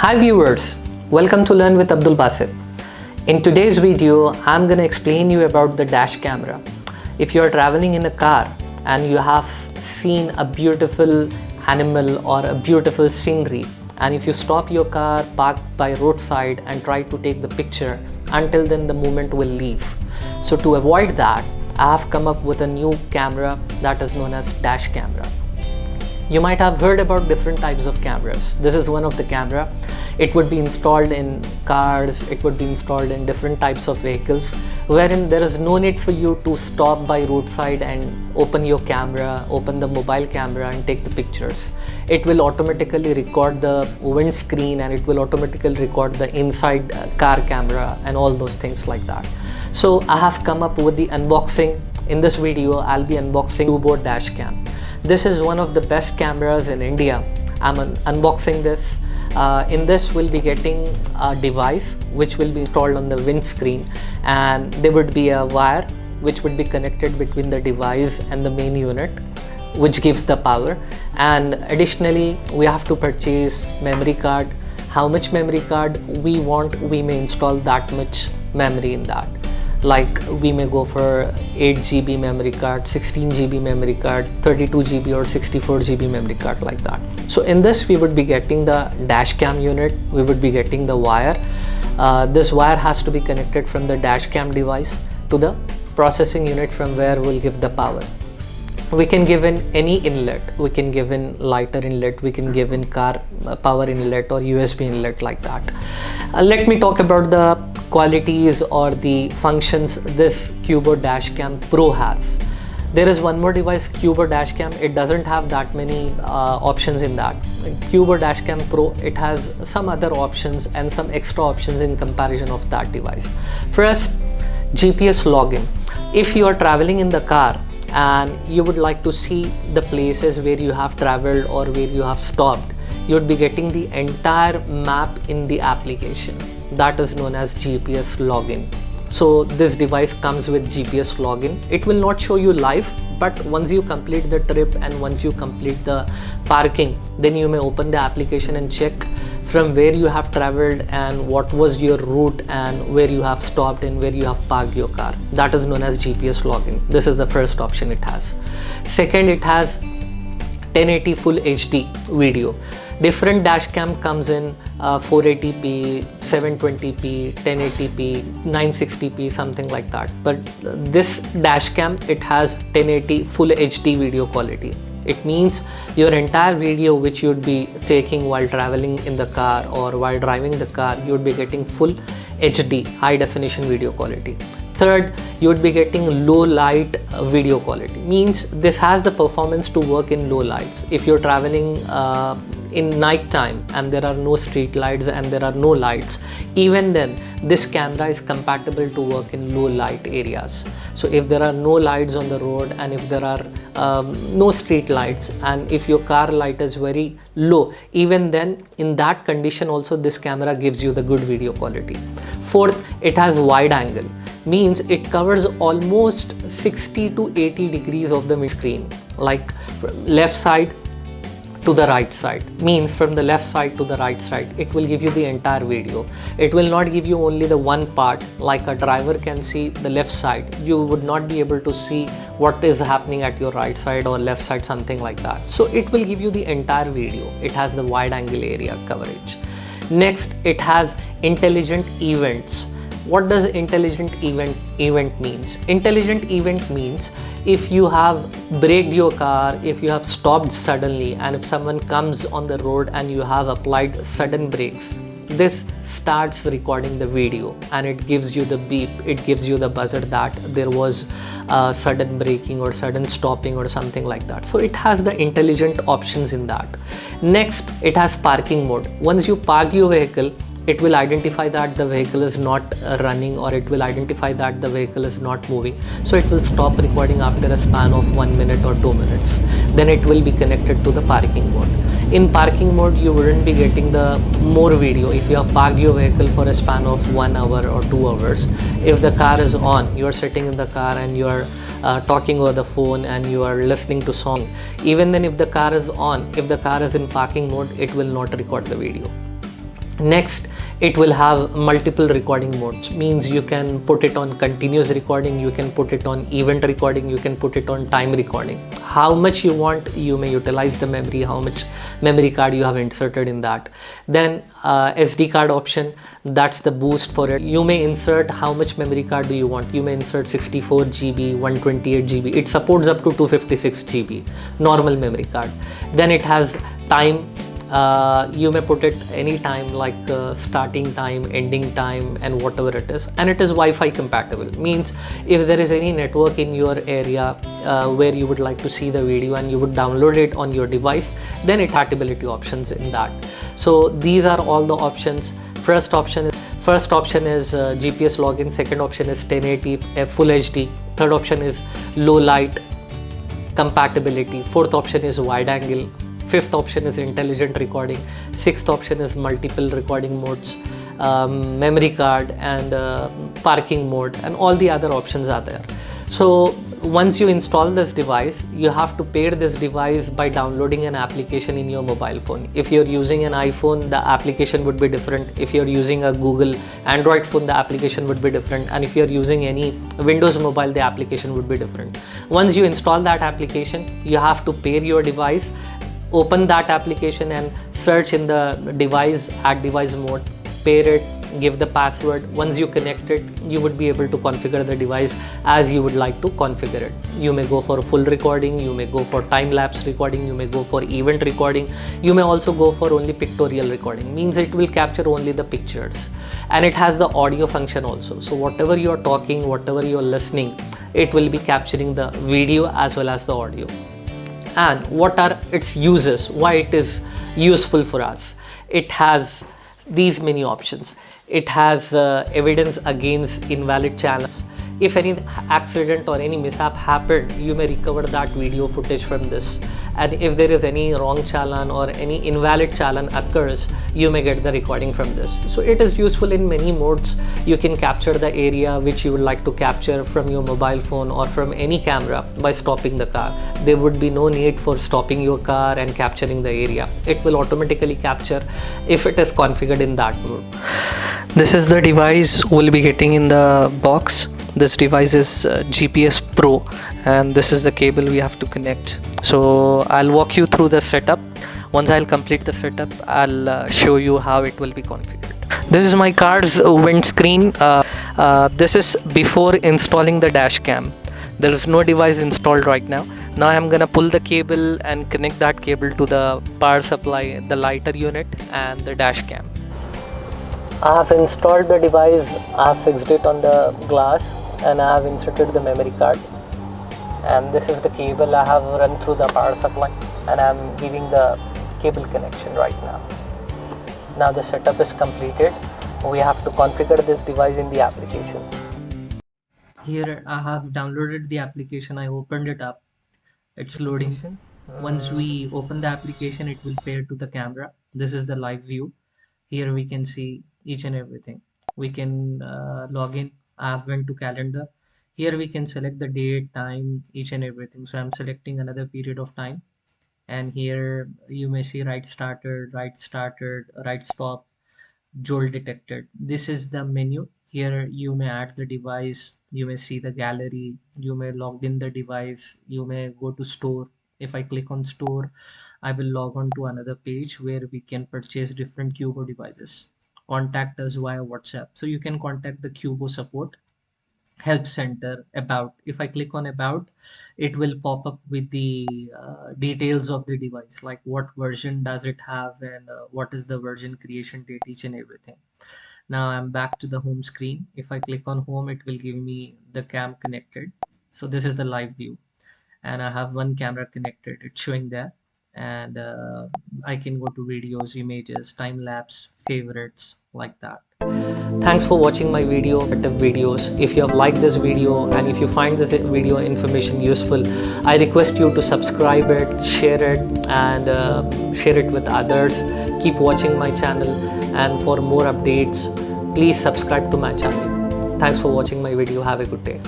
Hi viewers, welcome to Learn with Abdul Basit. In today's video, I'm going to explain you about the dash camera. If you're traveling in a car and you have seen a beautiful animal or a beautiful scenery, and if you stop your car parked by roadside and try to take the picture, until then the moment will leave. So to avoid that, I have come up with a new camera that is known as dash camera. You might have heard about different types of cameras. This is one of the camera. It would be installed in cars, it would be installed in different types of vehicles, wherein there is no need for you to stop by roadside and open your camera, open the mobile camera and take the pictures. It will automatically record the windscreen and it will automatically record the inside car camera and all those things like that. So I have come up with the unboxing. In this video, I'll be unboxing QUBO Dashcam. This is one of the best cameras in India. I'm unboxing this. In this we'll be getting a device which will be installed on the windscreen, and there would be a wire which would be connected between the device and the main unit, which gives the power. And additionally, we have to purchase memory card. How much memory card we want, we may install that much memory in that. Like we may go for 8 GB memory card, 16 GB memory card, 32 GB or 64 GB memory card, like that. So in this we would be getting the dash cam unit, we would be getting the wire. This wire has to be connected from the dash cam device to the processing unit from where we'll give the power. We can give in any inlet, we can give in lighter inlet, we can give in car power inlet or USB inlet, like that. Let me talk about the qualities or the functions this QUBO Dashcam Pro has. There is one more device, QUBO Dashcam. It doesn't have that many options in that. QUBO Dashcam Pro, it has some other options and some extra options in comparison of that device. First, GPS login. If you are traveling in the car and you would like to see the places where you have traveled or where you have stopped, you would be getting the entire map in the application. That is known as GPS login. So this device comes with GPS login. It will not show you live, but once you complete the trip and once you complete the parking, then you may open the application and check from where you have traveled and what was your route and where you have stopped and where you have parked your car. That is known as GPS login. This is the first option it has. Second, it has 1080 full HD video. Different dashcam comes in 480p, 720p, 1080p, 960p, something like that. But this dashcam, it has 1080 full HD video quality. It means your entire video which you would be taking while traveling in the car or while driving the car, you would be getting full HD, high definition video quality. Third, you would be getting low light video quality. Means this has the performance to work in low lights. If you're traveling in night time and there are no street lights and there are no lights, even then this camera is compatible to work in low light areas. So if there are no lights on the road and if there are no street lights and if your car light is very low, even then in that condition also this camera gives you the good video quality. Fourth, it has wide angle. Means it covers almost 60 to 80 degrees of the screen, like left side to the right side. Means from the left side to the right side, it will give you the entire video. It will not give you only the one part. Like a driver can see the left side, you would not be able to see what is happening at your right side or left side, something like that. So it will give you the entire video. It has the wide angle area coverage. Next, it has intelligent events. What does intelligent event means? Intelligent event means if you have braked your car, if you have stopped suddenly, and if someone comes on the road and you have applied sudden brakes, this starts recording the video and it gives you the beep, it gives you the buzzer that there was sudden braking or sudden stopping or something like that. So it has the intelligent options in that. Next, it has parking mode. Once you park your vehicle, it will identify that the vehicle is not running or it will identify that the vehicle is not moving. So it will stop recording after a span of 1 minute or 2 minutes. Then it will be connected to the parking mode. In parking mode, you wouldn't be getting the more video if you have parked your vehicle for a span of 1 hour or 2 hours. If the car is on, you are sitting in the car and you are talking over the phone and you are listening to song. Even then if the car is on, if the car is in parking mode, it will not record the video. Next, it will have multiple recording modes, means you can put it on continuous recording, you can put it on event recording, you can put it on time recording. How much you want, you may utilize the memory, how much memory card you have inserted in that. Then SD card option, that's the boost for it. You may insert how much memory card do you want. You may insert 64 GB, 128 GB. It supports up to 256 GB normal memory card. Then it has time. You may put it any time, like starting time, ending time, and whatever it is. And it is Wi-Fi compatible, means if there is any network in your area where you would like to see the video and you would download it on your device, then it compatibility options in that. So these are all the options. First option is GPS login. Second option is 1080 Full HD. Third option is low light compatibility. Fourth option is wide angle. Fifth option is intelligent recording. Sixth option is multiple recording modes, memory card, and parking mode, and all the other options are there. So once you install this device, you have to pair this device by downloading an application in your mobile phone. If you're using an iPhone, the application would be different. If you're using a Google Android phone, the application would be different. And if you're using any Windows mobile, the application would be different. Once you install that application, you have to pair your device. Open that application and search in the device, add device mode, pair it, give the password. Once you connect it, you would be able to configure the device as you would like to configure it. You may go for full recording, you may go for time-lapse recording, you may go for event recording, you may also go for only pictorial recording, means it will capture only the pictures. And it has the audio function also. So whatever you're talking, whatever you're listening, it will be capturing the video as well as the audio. And what are its uses, why it is useful for us? It has these many options. It has evidence against invalid channels. If any accident or any mishap happened, you may recover that video footage from this. And if there is any wrong challan or any invalid challan occurs, you may get the recording from this. So it is useful in many modes. You can capture the area which you would like to capture from your mobile phone or from any camera by stopping the car. There would be no need for stopping your car and capturing the area. It will automatically capture if it is configured in that mode. This is the device we'll be getting in the box. This device is GPS Pro, and this is the cable we have to connect. So I'll walk you through the setup. Once I'll complete the setup, I'll show you how it will be configured. This is my car's windscreen. This is before installing the dash cam. There is no device installed right now. Now I'm gonna pull the cable and connect that cable to the power supply, the lighter unit, and the dash cam. I have installed the device, I have fixed it on the glass, and I have inserted the memory card. And this is the cable I have run through the power supply, and I am giving the cable connection right now. Now the setup is completed. We have to configure this device in the application. Here I have downloaded the application. I opened it up. It's loading. Once we open the application, it will pair to the camera. This is the live view. Here we can see each and everything. We can log in. I have went to calendar. Here we can select the date, time, each and everything. So I'm selecting another period of time. And here you may see right started, right stop, jolt detected. This is the menu. Here you may add the device. You may see the gallery. You may log in the device. You may go to store. If I click on store, I will log on to another page where we can purchase different QUBO devices. Contact us via WhatsApp. So you can contact the QUBO support, help center, about. If I click on about, it will pop up with the details of the device, like what version does it have and what is the version creation date, each and everything. Now I'm back to the home screen. If I click on home, it will give me the cam connected. So this is the live view, and I have one camera connected. It's showing there, and I can go to videos, images, time lapse, favorites, like that. Thanks for watching my videos. If you have liked this video and if you find this video information useful, I request you to subscribe it, share it, and share it with others. Keep watching my channel, and for more updates, please subscribe to my channel. Thanks for watching my video. Have a good day.